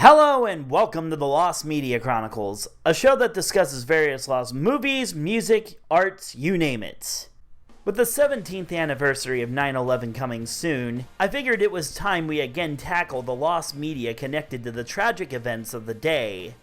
Hello and welcome to the Lost Media Chronicles, a show that discusses various lost movies, music, arts, you name it. With the 17th anniversary of 9/11 coming soon, I figured it was time we again tackle the lost media connected to the tragic events of the day.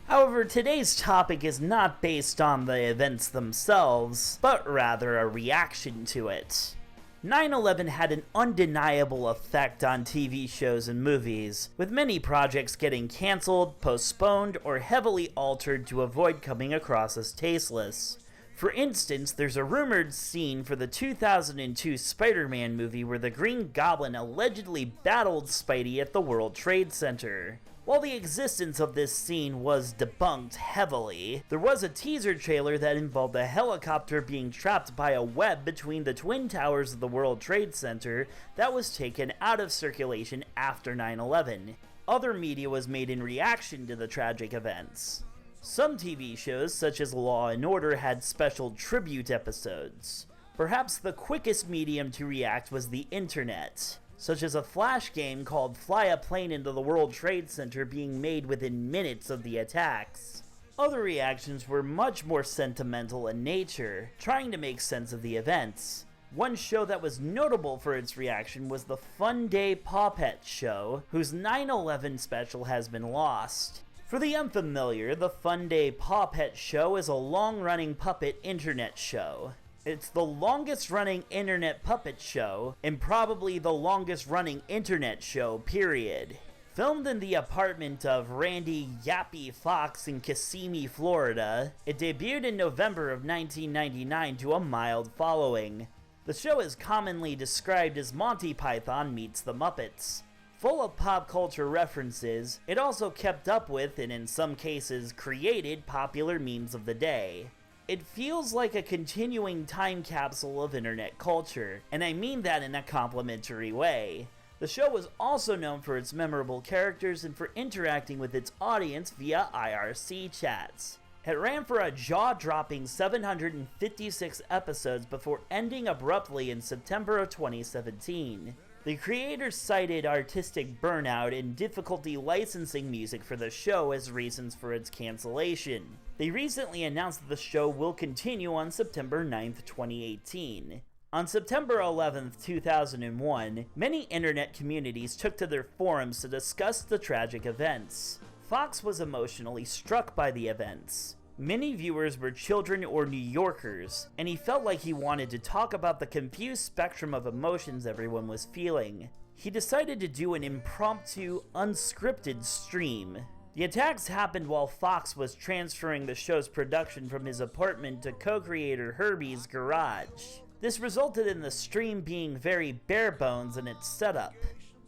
However, today's topic is not based on the events themselves, but rather a reaction to it. 9/11 had an undeniable effect on TV shows and movies, with many projects getting cancelled, postponed, or heavily altered to avoid coming across as tasteless. For instance, there's a rumored scene for the 2002 Spider-Man movie where the Green Goblin allegedly battled Spidey at the World Trade Center. While the existence of this scene was debunked heavily, there was a teaser trailer that involved a helicopter being trapped by a web between the twin towers of the World Trade Center that was taken out of circulation after 9/11. Other media was made in reaction to the tragic events. Some TV shows, such as Law & Order, had special tribute episodes. Perhaps the quickest medium to react was the internet, such as a flash game called Fly a Plane into the World Trade Center being made within minutes of the attacks. Other reactions were much more sentimental in nature, trying to make sense of the events. One show that was notable for its reaction was the Funday Pawpet Show, whose 9/11 special has been lost. For the unfamiliar, the Funday Pawpet Show is a long-running puppet internet show. It's the longest-running internet puppet show, and probably the longest-running internet show, period. Filmed in the apartment of Randy Yappy Fox in Kissimmee, Florida, it debuted in November of 1999 to a mild following. The show is commonly described as Monty Python meets the Muppets. Full of pop culture references, it also kept up with, and in some cases created, popular memes of the day. It feels like a continuing time capsule of internet culture, and I mean that in a complimentary way. The show was also known for its memorable characters and for interacting with its audience via IRC chats. It ran for a jaw-dropping 756 episodes before ending abruptly in September of 2017. The creators cited artistic burnout and difficulty licensing music for the show as reasons for its cancellation. They recently announced that the show will continue on September 9th, 2018. On September 11th, 2001, many internet communities took to their forums to discuss the tragic events. Fox was emotionally struck by the events. Many viewers were children or New Yorkers, and he felt like he wanted to talk about the confused spectrum of emotions everyone was feeling. He decided to do an impromptu, unscripted stream. The attacks happened while Fox was transferring the show's production from his apartment to co-creator Herbie's garage. This resulted in the stream being very bare bones in its setup.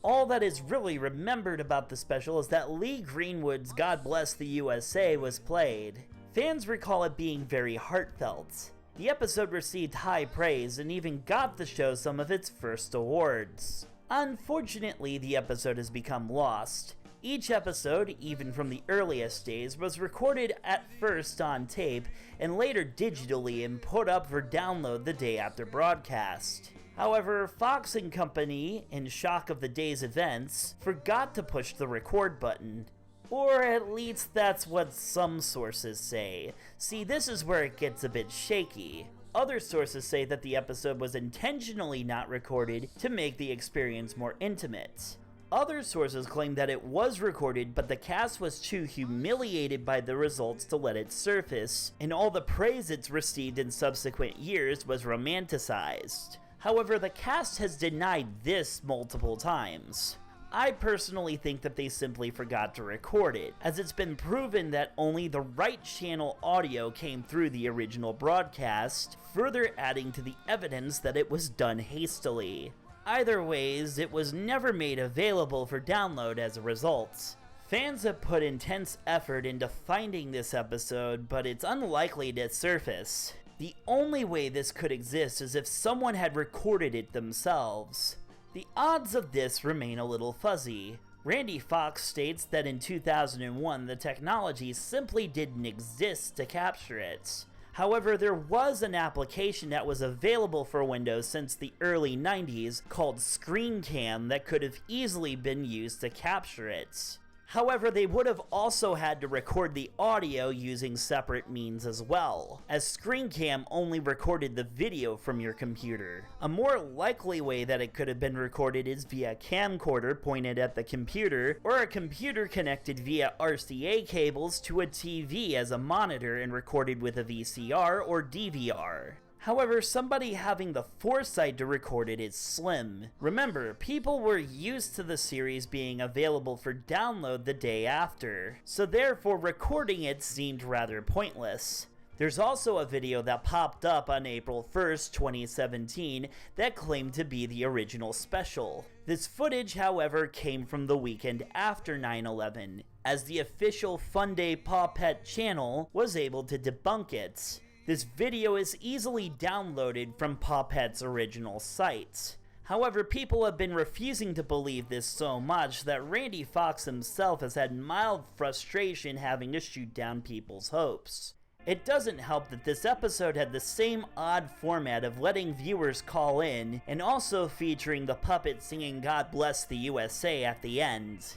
All that is really remembered about the special is that Lee Greenwood's God Bless the USA was played. Fans recall it being very heartfelt. The episode received high praise and even got the show some of its first awards. Unfortunately, the episode has become lost. Each episode, even from the earliest days, was recorded at first on tape and later digitally and put up for download the day after broadcast. However, Fox and company, in shock of the day's events, forgot to push the record button. Or at least that's what some sources say. See, this is where it gets a bit shaky. Other sources say that the episode was intentionally not recorded to make the experience more intimate. Other sources claim that it was recorded, but the cast was too humiliated by the results to let it surface, and all the praise it's received in subsequent years was romanticized. However, the cast has denied this multiple times. I personally think that they simply forgot to record it, as it's been proven that only the right channel audio came through the original broadcast, further adding to the evidence that it was done hastily. Either ways, it was never made available for download as a result. Fans have put intense effort into finding this episode, but it's unlikely to surface. The only way this could exist is if someone had recorded it themselves. The odds of this remain a little fuzzy. Randy Fox states that in 2001 the technology simply didn't exist to capture it. However, there was an application that was available for Windows since the early 90s called ScreenCam that could have easily been used to capture it. However, they would have also had to record the audio using separate means as well, as ScreenCam only recorded the video from your computer. A more likely way that it could have been recorded is via a camcorder pointed at the computer, or a computer connected via RCA cables to a TV as a monitor and recorded with a VCR or DVR. However, somebody having the foresight to record it is slim. Remember, people were used to the series being available for download the day after, so therefore recording it seemed rather pointless. There's also a video that popped up on April 1st, 2017 that claimed to be the original special. This footage, however, came from the weekend after 9/11, as the official Funday Pawpet channel was able to debunk it. This video is easily downloaded from Pawpet's original site. However, people have been refusing to believe this so much that Randy Fox himself has had mild frustration having to shoot down people's hopes. It doesn't help that this episode had the same odd format of letting viewers call in, and also featuring the puppet singing God Bless the USA at the end.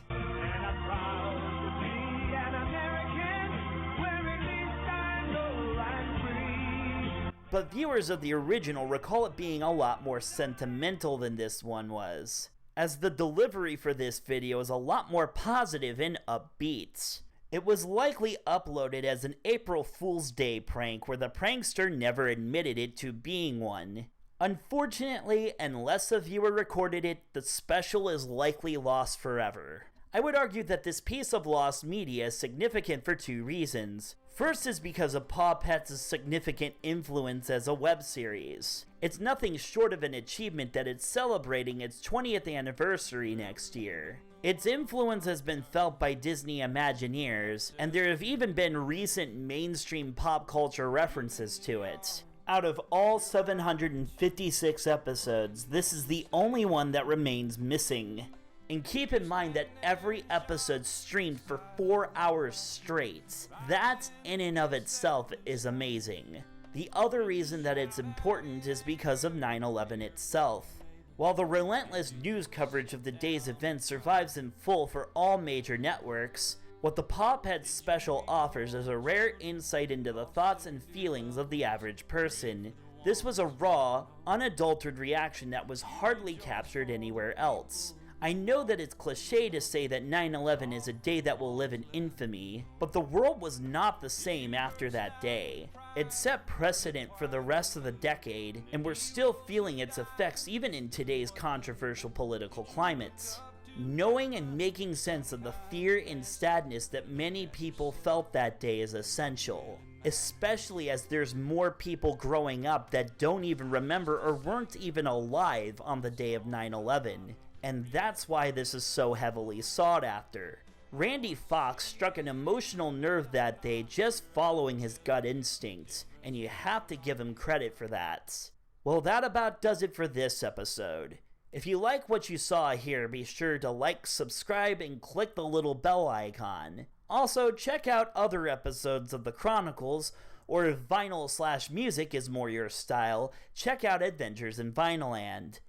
But viewers of the original recall it being a lot more sentimental than this one was, as the delivery for this video is a lot more positive and upbeat. It was likely uploaded as an April Fool's Day prank where the prankster never admitted it to being one. Unfortunately, unless a viewer recorded it, the special is likely lost forever. I would argue that this piece of lost media is significant for two reasons. First is because of Pawpet's significant influence as a web series. It's nothing short of an achievement that it's celebrating its 20th anniversary next year. Its influence has been felt by Disney Imagineers, and there have even been recent mainstream pop culture references to it. Out of all 756 episodes, this is the only one that remains missing. And keep in mind that every episode streamed for 4 hours straight. That, in and of itself, is amazing. The other reason that it's important is because of 9/11 itself. While the relentless news coverage of the day's events survives in full for all major networks, what the Pawpet special offers is a rare insight into the thoughts and feelings of the average person. This was a raw, unadulterated reaction that was hardly captured anywhere else. I know that it's cliche to say that 9/11 is a day that will live in infamy, but the world was not the same after that day. It set precedent for the rest of the decade, and we're still feeling its effects even in today's controversial political climates. Knowing and making sense of the fear and sadness that many people felt that day is essential, especially as there's more people growing up that don't even remember or weren't even alive on the day of 9/11. And that's why this is so heavily sought after. Randy Fox struck an emotional nerve that day just following his gut instinct, and you have to give him credit for that. Well, that about does it for this episode. If you like what you saw here, be sure to like, subscribe, and click the little bell icon. Also, check out other episodes of the Chronicles, or if vinyl/music is more your style, check out Adventures in Vinyland.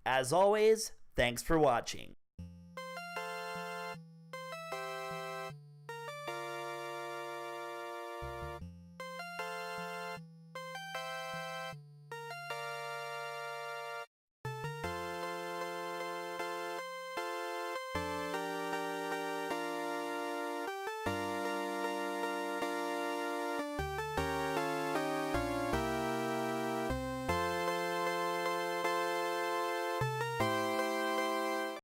As always, thanks for watching.